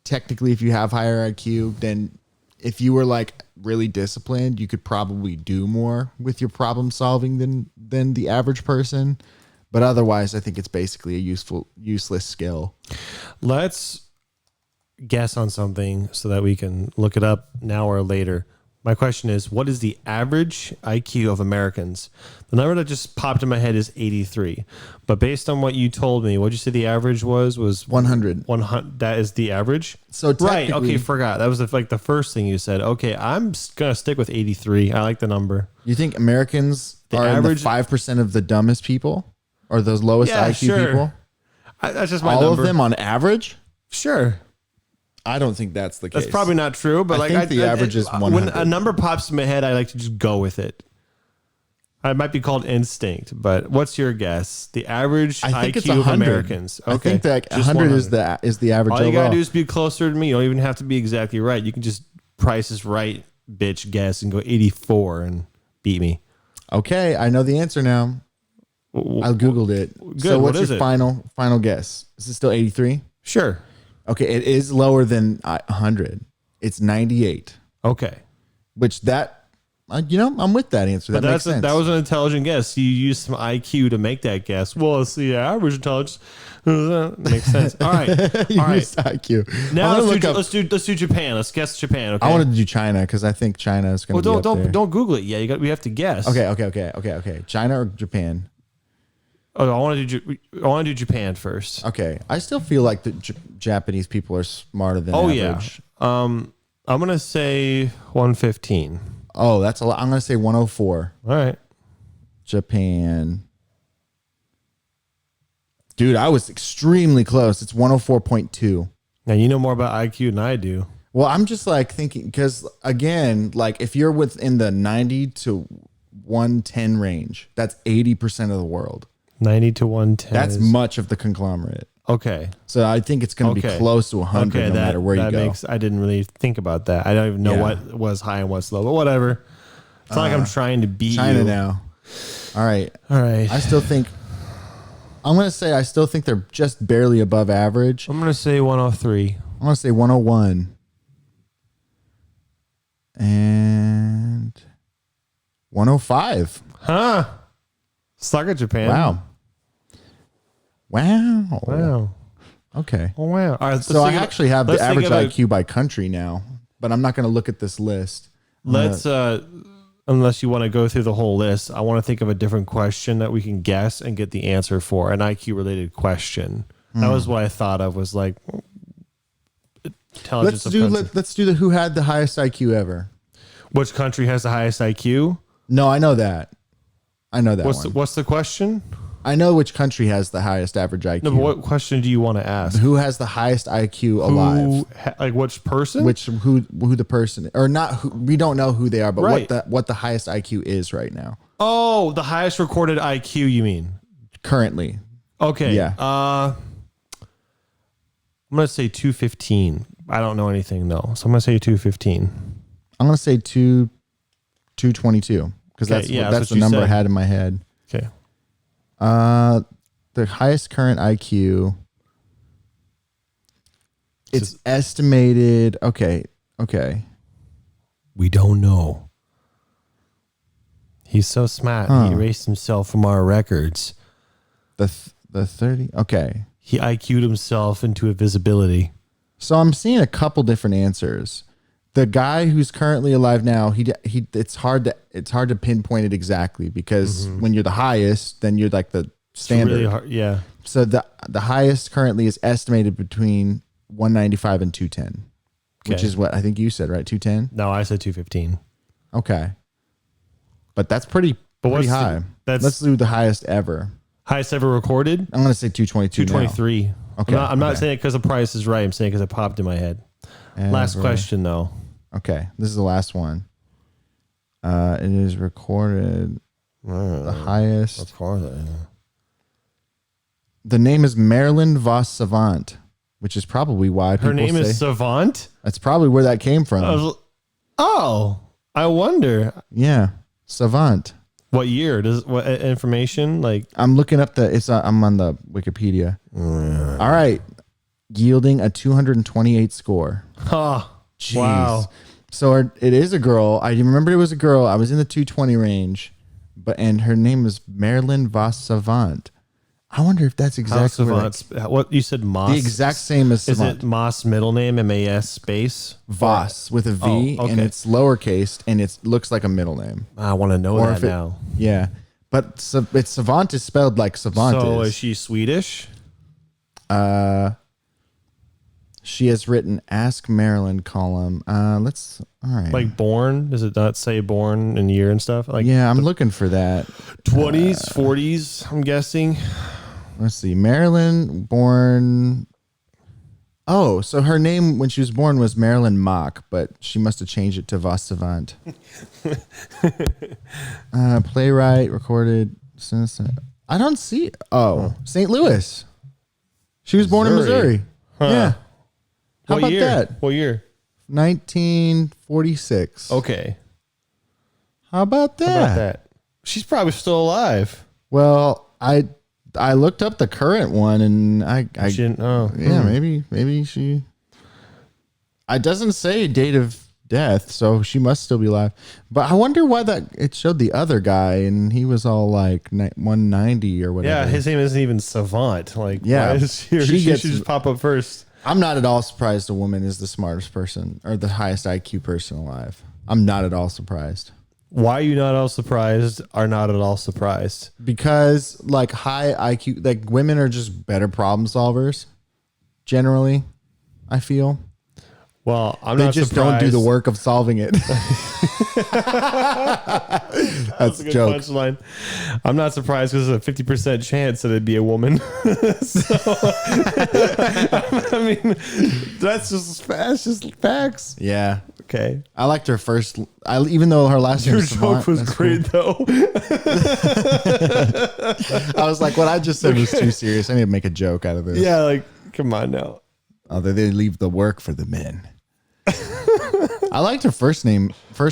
technically, if you have higher IQ, then if you were like really disciplined, you could probably do more with your problem solving than the average person. But otherwise, I think it's basically a useless skill. Let's guess on something so that we can look it up now or later. My question is, what is the average IQ of Americans? The number that just popped in my head is 83. But based on what you told me, what did you say the average was 100. 100. That is the average? So right. Okay, forgot. That was like the first thing you said. Okay, I'm going to stick with 83. I like the number. You think Americans are average, in the 5% of the dumbest people? Or those lowest IQ people? That's just my All number. of them on average? Sure. I don't think that's the case. That's probably not true, but I think the average is 100. When a number pops in my head, I like to just go with it. It might be called instinct, but what's your guess? The average IQ of Americans. Okay. I think that 100 is the average. All you gotta do is be closer to me. You don't even have to be exactly right. You can just Price is Right, bitch, guess and go 84 and beat me. Okay, I know the answer now. I Googled it. Good. So what's your final guess? Is it still 83? Sure. Okay, it is lower than 100. It's 98. Okay. Which I'm with that answer. That makes sense. That was an intelligent guess. You used some IQ to make that guess. Well, it's the average intelligence. Makes sense. All right. You used IQ. Now let's do Japan. Let's guess Japan. Okay. I wanted to do China because I think China is going to be up there. Don't Google it. Yeah, we have to guess. Okay. China or Japan? Oh, I want to do Japan first. Okay, I still feel like the Japanese people are smarter than average. Yeah. I'm gonna say 115. Oh, that's a lot. I'm gonna say 104. All right. Japan. Dude, I was extremely close. It's 104.2. Now you know more about IQ than I do. Well, I'm just like thinking because again, like if you're within the 90 to 110 range, that's 80% of the world. 90 to 110. That's much of the conglomerate. Okay. So I think it's going to be close to 100 no matter where you go. I didn't really think about that. I don't even know what was high and what's low, but whatever. It's not like I'm trying to beat China you. now. All right. I still think they're just barely above average. I'm going to say 103. I'm going to say 101. And 105. Huh. Suck at Japan. Wow. Okay. Oh, wow. All right, so I actually have the average IQ by country now, but I'm not going to look at this list. Unless you want to go through the whole list, I want to think of a different question that we can guess and get the answer for, an IQ related question. That was what I thought of, was like intelligence. Let's do the who had the highest IQ ever. Which country has the highest IQ? No, I know that. What's the question? I know which country has the highest average IQ. No, but what question do you want to ask? Who has the highest IQ alive? Like which person? Who the person, or not? We don't know who they are, but what the highest IQ is right now. Oh, the highest recorded IQ, you mean? Currently. Okay. Yeah. I'm gonna say 215. I don't know anything though, so I'm gonna say 215. I'm gonna say 222 because that's the number I had in my head. Okay. The highest current IQ. It's estimated. Okay. We don't know. He's so smart. He erased himself from our records. The 30. Okay. He IQ'd himself into invisibility. So I'm seeing a couple different answers. The guy who's currently alive now, it's hard to pinpoint it exactly because when you're the highest, then you're like the standard. It's really hard, yeah. So the highest currently is estimated between 195 and 210, which is what I think you said, right? 210? No, I said 215. Okay. But that's pretty high. Let's do the highest ever. Highest ever recorded? I'm going to say 222 223. now. Okay. I'm not saying it because the Price is Right. I'm saying it because it popped in my head. Last question, though. Okay. This is the last one. It is recorded the highest. Of course. The name is Marilyn Voss Savant, which is probably why people Her name is Savant? That's probably where that came from. I wonder. Yeah. Savant. What year? What information? Like, I'm looking up I'm on the Wikipedia. All right. Yielding a 228 score. oh, Jeez. wow. So it is a girl. I remember it was a girl. I was in the 220 range, and her name was Marilyn Voss Savant. I wonder if that's exactly what you said. Moss. The exact same as Is Savant. it Moss middle name MAS space Voss with a V, and it's lowercase, and it looks like a middle name. I want to know that now. Yeah, but it's Savant is spelled like Savant. So is she Swedish? She has written "Ask Marilyn" column. All right. Like born? Does it not say born and year and stuff? Like yeah, I'm looking for that. 20s, 40s. I'm guessing. Let's see. Marilyn born. Oh, so her name when she was born was Marilyn Mock, but she must have changed it to Voss Savant. Playwright, recorded. I don't see. Oh, St. Louis. She was born in Missouri. Huh. Yeah. How about year? that? What year? 1946. Okay. How about that? How about that? She's probably still alive. Well, I looked up the current one, and I She didn't. Oh, yeah, maybe she. It doesn't say date of death, so she must still be alive. But I wonder why it showed the other guy, and he was all like 190 or whatever. Yeah, his name isn't even Savant. Like, yeah, why is she should just pop up first. I'm not at all surprised a woman is the smartest person or the highest IQ person alive. I'm not at all surprised. Why are you not all surprised? Are not at all surprised? Because like high IQ, like women are just better problem solvers. Generally, I feel. Well, They just don't do the work of solving it. That's a a good joke. punchline. I'm not surprised because there's a 50% chance that it'd be a woman. I mean, that's just facts. Yeah. Okay. I liked her first. Even though her last name Your was Savant, joke was that's great, though. cool. I was like, what I just said was too serious. I need to make a joke out of this. Yeah, like, come on now. Although they leave the work for the men. I liked her first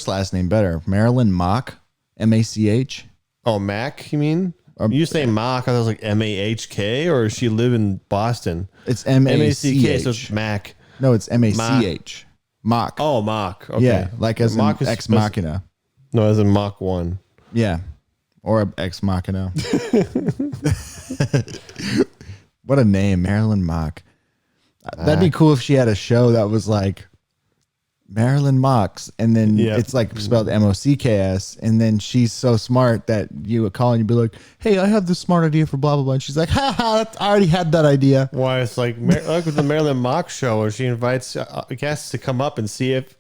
last name better. Marilyn Mock, M-A-C-H. Oh, Mac, you mean? You say Mock, I was like M-A-H-K, or does she live in Boston? It's M-A-C-H. So it's Mac. No, it's M-A-C-H. Mock. Oh, Mock. Okay. Yeah, like as Mock in Ex Machina. No, as in Mach 1. Yeah, or Ex Machina. What a name, Marilyn Mock. That'd be cool if she had a show that was like Marilyn Mocks, and then it's like spelled M-O-C-K-S, and then she's so smart that you would call and you'd be like, hey, I have this smart idea for blah, blah, blah. And she's like, ha, I already had that idea. Why, it's like with the Marilyn Mock show where she invites guests to come up and see if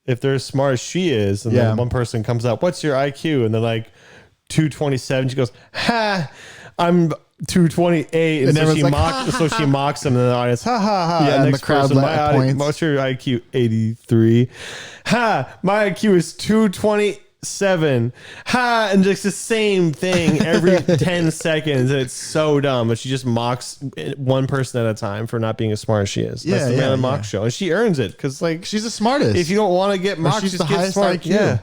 they're as smart as she is. And then one person comes up, what's your IQ? And they're like 227. She goes, I'm 228, and so she mocks them in the audience. Ha ha ha! Yeah, and the crowd points. What's your IQ? 83. Ha! My IQ is 227. Ha! And just the same thing every 10 seconds, and it's so dumb. But she just mocks one person at a time for not being as smart as she is. That's the Marilyn Mock show, and she earns it because like she's the smartest. If you don't want to get mocked, she's just the get highest smart. IQ. Yeah.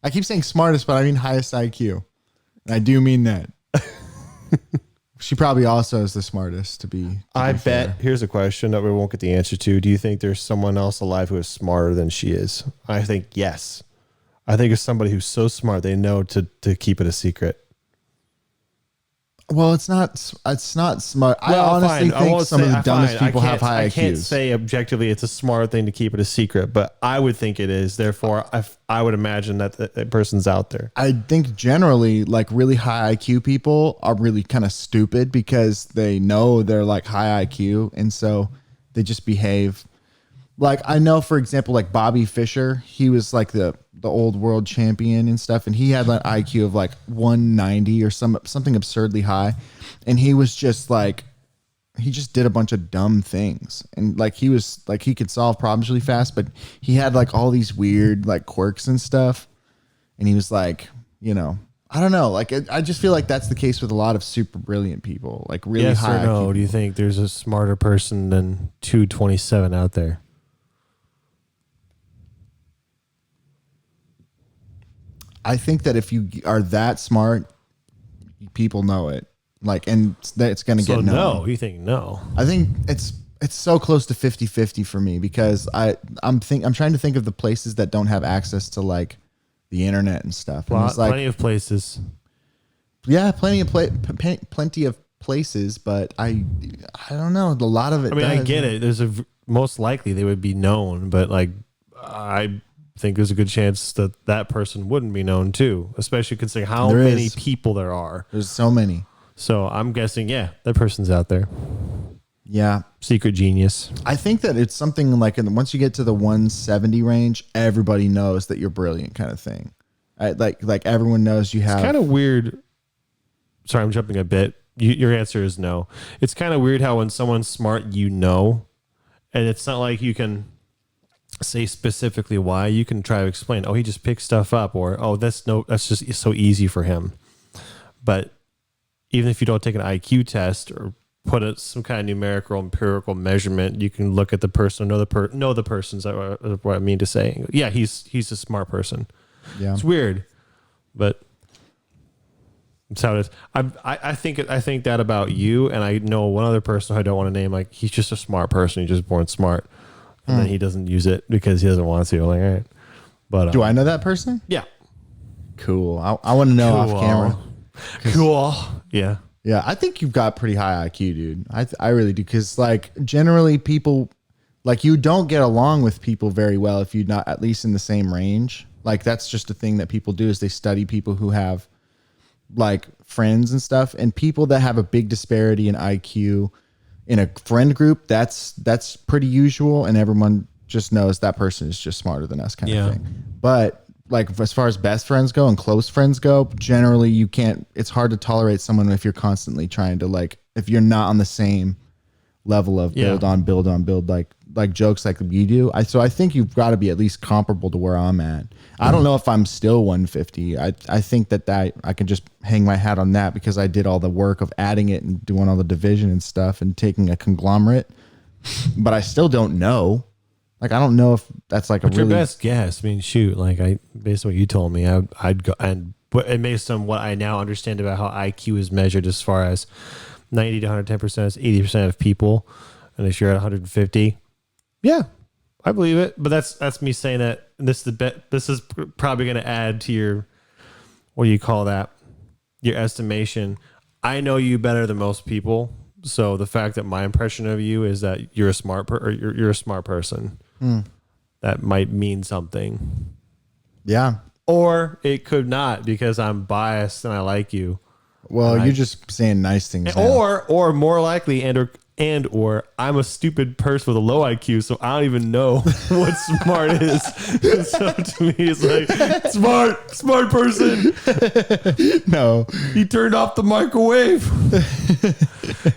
I keep saying smartest, but I mean highest IQ, and I do mean that. She probably also is the smartest to be. I bet. Here's a question that we won't get the answer to. Do you think there's someone else alive who is smarter than she is? I think yes. I think it's somebody who's so smart they know to keep it a secret. Well, it's not smart. Well, I honestly think some of the dumbest people have high IQs. I can't say objectively it's a smart thing to keep it a secret, but I would think it is. Therefore, I would imagine that that person's out there. I think generally, like really high IQ people are really kind of stupid because they know they're like high IQ, and so they just behave. Like I know, for example, like Bobby Fischer, he was like the old world champion and stuff, and he had an IQ of like 190 or something absurdly high, and he was just like, he just did a bunch of dumb things, and like he was like he could solve problems really fast, but he had like all these weird like quirks and stuff, and he was like, you know, I don't know, like I just feel like that's the case with a lot of super brilliant people, like really high Yes or no? IQ. Do you think there's a smarter person than 227 out there? I think that if you are that smart, people know it. Like, and it's going to So get known. no, you think no? I think it's so close to 50-50 for me because I'm trying to think of the places that don't have access to like the internet and stuff. And Plenty of places. Yeah, plenty of places, but I don't know. A lot of it. I mean, I get it. There's most likely they would be known, but like I think there's a good chance that that person wouldn't be known too, especially considering how many people there are. There's so many. So I'm guessing, yeah, that person's out there. Yeah. Secret genius. I think that it's something like once you get to the 170 range, everybody knows that you're brilliant kind of thing. Like everyone knows you have. It's kind of weird. Sorry, I'm jumping a bit. Your answer is no. It's kind of weird how when someone's smart, you know, and it's not like you can say specifically why. You can try to explain, oh, he just picks stuff up, or oh, that's just so easy for him. But even if you don't take an IQ test or put some kind of numerical empirical measurement, you can look at the person, know the person's what I mean to say. Yeah, he's a smart person. Yeah, it's weird, but that's how it is. I think that about you, and I know one other person who I don't want to name. Like, he's just a smart person. He's just born smart, and then he doesn't use it because he doesn't want to. I'm like, all right, but do I know that person? Yeah, cool. I want to know off camera. Cool. Yeah. Yeah, I think you've got pretty high IQ, dude. I really do, because like generally people, like, you don't get along with people very well if you're not at least in the same range. Like, that's just a thing that people do, is they study people who have like friends and stuff, and people that have a big disparity in IQ in a friend group, that's pretty usual, and everyone just knows that person is just smarter than us kind of thing. But like, as far as best friends go and close friends go, generally it's hard to tolerate someone if you're constantly trying to, like, if you're not on the same level of build on build, like jokes like you do. So I think you've got to be at least comparable to where I'm at. I don't know if I'm still 150. I think that I can just hang my hat on that because I did all the work of adding it and doing all the division and stuff and taking a conglomerate, but I still don't know. Like, I don't know if that's like your best guess. I mean, shoot, like, based on what you told me, I'd go, and based on what I now understand about how IQ is measured, as far as 90 to 110% is 80% of people, and if you're at 150, yeah, I believe it. But that's me saying that. And this is probably going to add to your, what do you call that? Your estimation. I know you better than most people, so the fact that my impression of you is that you're a smart you're a smart person. That might mean something. Yeah. Or it could not, because I'm biased and I like you. Well, you're just saying nice things. Or more likely, or I'm a stupid person with a low IQ, so I don't even know what smart is. So to me, it's like, smart person. No. He turned off the microwave.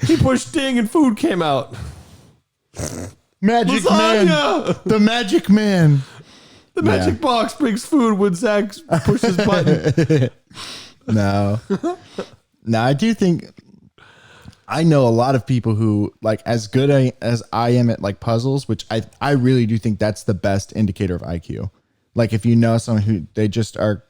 He pushed ding and food came out. Magic Lasagna! Man. The magic man. The magic box brings food when Zach pushes button. No, I do think I know a lot of people who, like, as good as I am at like puzzles, which I really do think that's the best indicator of IQ. Like, if you know someone who they just are,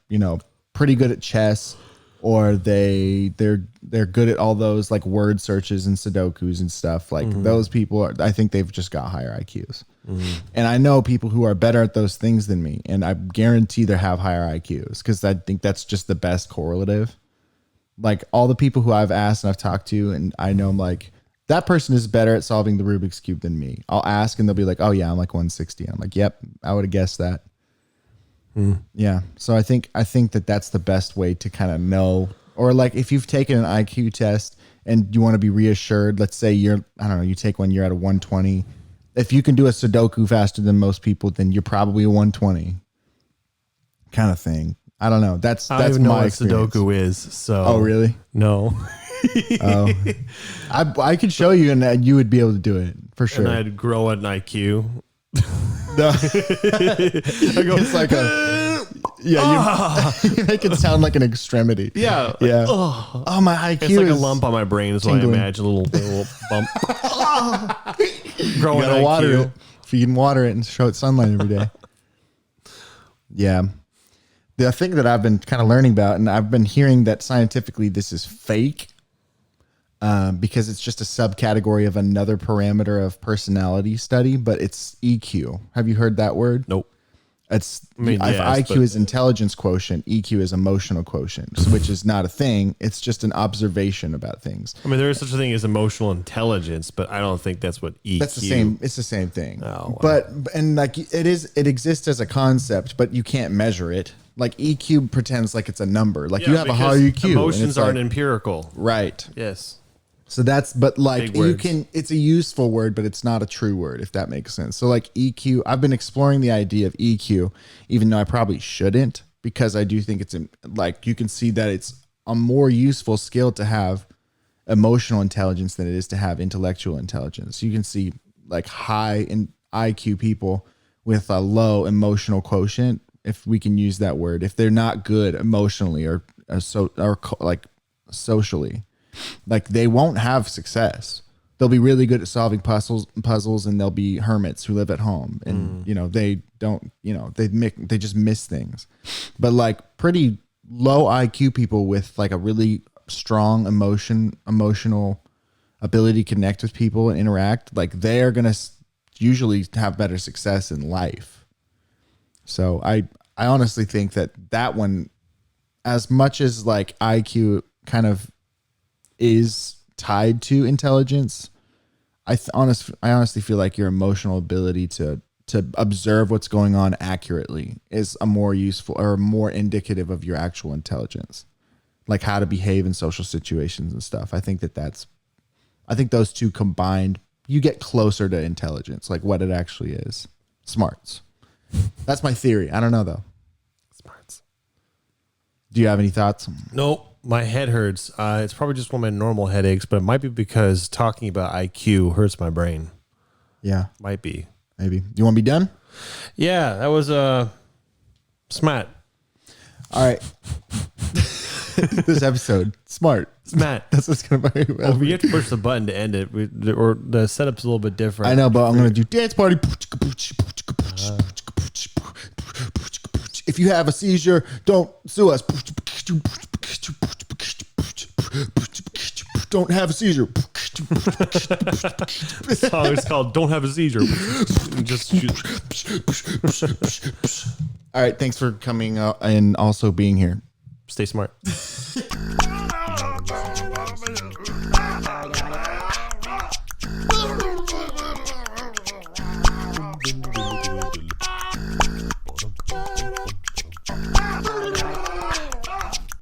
pretty good at chess, or they're good at all those like word searches and Sudokus and stuff. Like, those people I think they've just got higher IQs. And I know people who are better at those things than me, and I guarantee they have higher IQs, because I think that's just the best correlative. Like, all the people who I've asked and I've talked to, and I know I'm like, that person is better at solving the Rubik's Cube than me. I'll ask and they'll be like, oh yeah, I'm like 160. I'm like, yep, I would have guessed that. Yeah. So I think that that's the best way to kind of know. Or like, if you've taken an IQ test and you want to be reassured, let's say you take one, you're at a 120. If you can do a Sudoku faster than most people, then you're probably a 120 kind of thing. I don't know. That's I don't even know my what experience. Sudoku is. So. Oh, really? No. Oh, I could show you, and you would be able to do it for sure. And I'd grow an IQ. No. It's like you make it sound like an extremity. Yeah. Yeah. Oh, my IQ It's like is a lump on my brain is what I tingling. imagine. A little bump. Growing You gotta IQ. water it. Feed and water it and show it sunlight every day. Yeah. The thing that I've been kind of learning about, and I've been hearing that scientifically this is fake, because it's just a subcategory of another parameter of personality study, but it's EQ. Have you heard that word? Nope. It's yes, IQ is intelligence quotient, EQ is emotional quotient, which is not a thing. It's just an observation about things. I mean, there is such a thing as emotional intelligence, but I don't think that's what EQ. That's the same. It's the same thing. Oh, wow. But and like it exists as a concept, but you can't measure it. Like EQ pretends like it's a number. Like you have a high EQ. Emotions aren't empirical. Right. Yes. So that's, but like Big you words. can, it's a useful word, but it's not a true word, if that makes sense. So like EQ, I've been exploring the idea of EQ, even though I probably shouldn't, because I do think it's like, you can see that it's a more useful skill to have emotional intelligence than it is to have intellectual intelligence. You can see like high in IQ people with a low emotional quotient, if we can use that word, if they're not good emotionally or like socially. Like they won't have success. They'll be really good at solving puzzles, and they'll be hermits who live at home, and they don't, they just miss things. But like pretty low IQ people with like a really strong emotional ability to connect with people and interact, like they're gonna usually have better success in life. So I honestly think that one, as much as like IQ kind of is tied to intelligence, I honestly feel like your emotional ability to observe what's going on accurately is a more useful or more indicative of your actual intelligence, like how to behave in social situations and stuff. I think those two combined, you get closer to intelligence, like what it actually is. Smarts. That's my theory. I don't know though. Smarts. Do you have any thoughts? Nope. My head hurts. It's probably just one of my normal headaches, but it might be because talking about IQ hurts my brain. Yeah. Might be. Maybe. Do you want to be done? Yeah, that was smart. All right. This episode, smart. Smart. That's what's going to be. Well, we have to push the button to end it, or the setup's a little bit different. I know, but I'm going to do dance party. If you have a seizure, don't sue us. Don't have a seizure. This song is called "Don't Have a Seizure." Just shoot. All right. Thanks for coming and also being here. Stay smart.